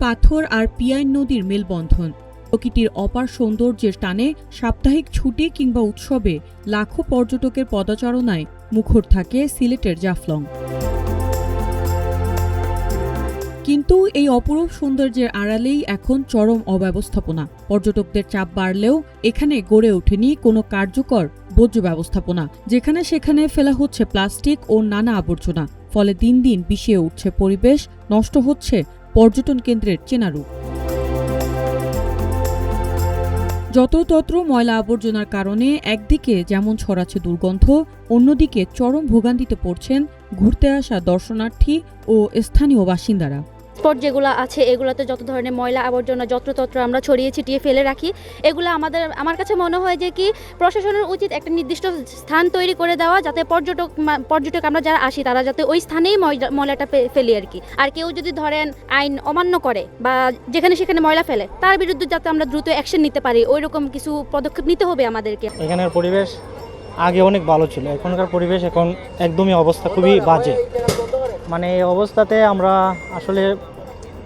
পাথর আর পিয়াইন নদীর মেলবন্ধন। প্রকৃতির অপার সৌন্দর্যের টানে সাপ্তাহিক ছুটি কিংবা উৎসবে লাখো পর্যটকের পদচারণায় মুখর থাকে সিলেটের জাফলং। কিন্তু এই অপরূপ সৌন্দর্যের আড়ালেই এখন চরম অব্যবস্থাপনা। পর্যটকদের চাপ বাড়লেও এখানে গড়ে ওঠেনি কোনো কার্যকর বর্জ্য ব্যবস্থাপনা। যেখানে সেখানে ফেলা হচ্ছে প্লাস্টিক ও নানা আবর্জনা। ফলে দিন দিন বিষিয়ে উঠছে পরিবেশ, নষ্ট হচ্ছে পর্যটন কেন্দ্রের চেনা রূপ। যত্রতত্র ময়লা আবর্জনার কারণে একদিকে যেমন ছড়াচ্ছে দুর্গন্ধ, অন্যদিকে চরম ভোগান্তিতে পড়ছেন ঘুরতে আসা দর্শনার্থী ও স্থানীয় বাসিন্দারা। স্পট যেগুলো আছে এগুলোতে যত ধরনের ময়লা আবর্জনা যত্রতত্র আমরা ছড়িয়ে ছিটিয়ে ফেলে রাখি, এগুলো আমার কাছে মনে হয় যে কি প্রশাসনের উচিত একটা নির্দিষ্ট স্থান তৈরি করে দেওয়া, যাতে পর্যটক আমরা যারা আসি তারা যাতে ওই স্থানেই ময়লাটা ফেলি আর কি। আর কেউ যদি ধরেন আইন অমান্য করে বা যেখানে সেখানে ময়লা ফেলে, তার বিরুদ্ধে যাতে আমরা দ্রুত অ্যাকশন নিতে পারি, ওই রকম কিছু পদক্ষেপ নিতে হবে আমাদেরকে। এখানের পরিবেশ আগে অনেক ভালো ছিল, এখনকার পরিবেশ এখন একদমই অবস্থা খুবই বাজে। মানে এই অবস্থাতে আমরা আসলে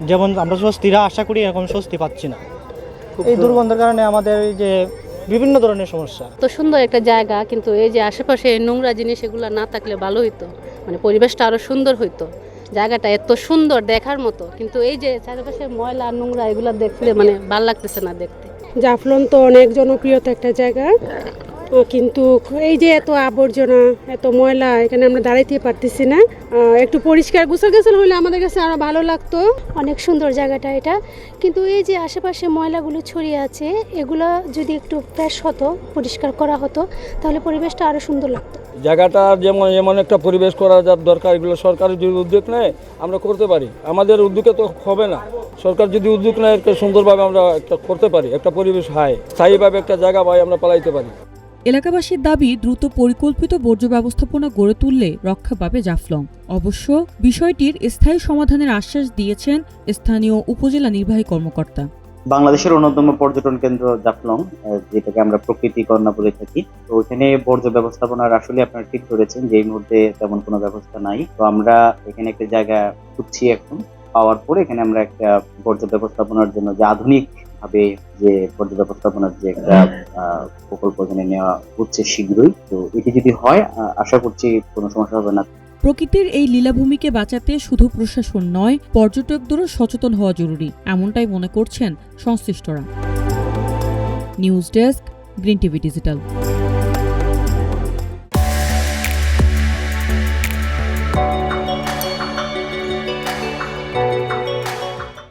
যেমন আমরা স্বস্তিরা আশা করি এখন স্বস্তি পাচ্ছি না। এই দুর্গন্ধের কারণে আমাদের এই যে বিভিন্ন ধরনের সমস্যা। তো সুন্দর একটা জায়গা, কিন্তু এই যে আশেপাশে নোংরা জিনিস এগুলো না থাকলে ভালো হইতো, মানে পরিবেশটা আরো সুন্দর হইতো। জায়গাটা এত সুন্দর দেখার মতো, কিন্তু এই যে চারপাশে ময়লা নোংরা এগুলো দেখলে মানে ভালো লাগতেছে না দেখতে। জাফলং তো অনেক জনপ্রিয়তা একটা জায়গা, কিন্তু এই যে এত আবর্জনা এত ময়লা, এখানে আমরা দাঁড়াইতে পারতেছি না। একটু পরিষ্কার গোছল হলে আমাদের কাছে আরো ভালো লাগতো। অনেক সুন্দর জায়গাটা এটা, কিন্তু এই যে আশেপাশে ময়লাগুলো ছড়িয়ে আছে, এগুলো যদি একটু ফ্রেশ হতো, পরিষ্কার করা হতো, তাহলে পরিবেশটা আরো সুন্দর লাগতো। জায়গাটা যেমন একটা পরিবেশ করা দরকার, এগুলো সরকারের যদি উদ্যোগ নেয় আমরা করতে পারি। আমাদের উদ্যোগে তো হবে না, সরকার যদি উদ্যোগ নেয় একটা সুন্দরভাবে আমরা একটা করতে পারি, একটা পরিবেশ হয় স্থায়ীভাবে একটা জায়গা পাই আমরা পালাইতে পারি। এলাকাবাসীর দাবি, দ্রুত পরিকল্পিত বর্জ্য ব্যবস্থাপনা গড়ে তুললে রক্ষা পাবে জাফলং। অবশ্য বিষয়টির স্থায়ী সমাধানের আশ্বাস দিয়েছেন স্থানীয় উপজেলা নির্বাহী কর্মকর্তা। বাংলাদেশের অন্যতম পর্যটন কেন্দ্র জাফলং, যেটাকে আমরা প্রকৃতি কন্যা বলে থাকি, তো ওখানে বর্জ্য ব্যবস্থাপনার আসলে আপনারা ঠিক ধরেছেন যে এই মুহূর্তে তেমন কোনো ব্যবস্থা নাই। তো আমরা এখানে একটা জায়গা খুঁজছি, এখন পাওয়ার পরে এখানে আমরা একটা বর্জ্য ব্যবস্থাপনার জন্য যে আধুনিক ভাবে যে বর্জ্য ব্যবস্থাপনার যে একটা প্রকল্প এখানে নেওয়া হচ্ছে শীঘ্রই। তো এটি যদি হয় আশা করছি কোনো সমস্যা হবে না। প্রকৃতির এই লীলাভূমিকে বাঁচাতে শুধু প্রশাসন নয়, পর্যটকদেরও সচেতন হওয়া জরুরি, এমনটাই মনে করছেন সংশ্লিষ্টরা। News desk, green TV digital.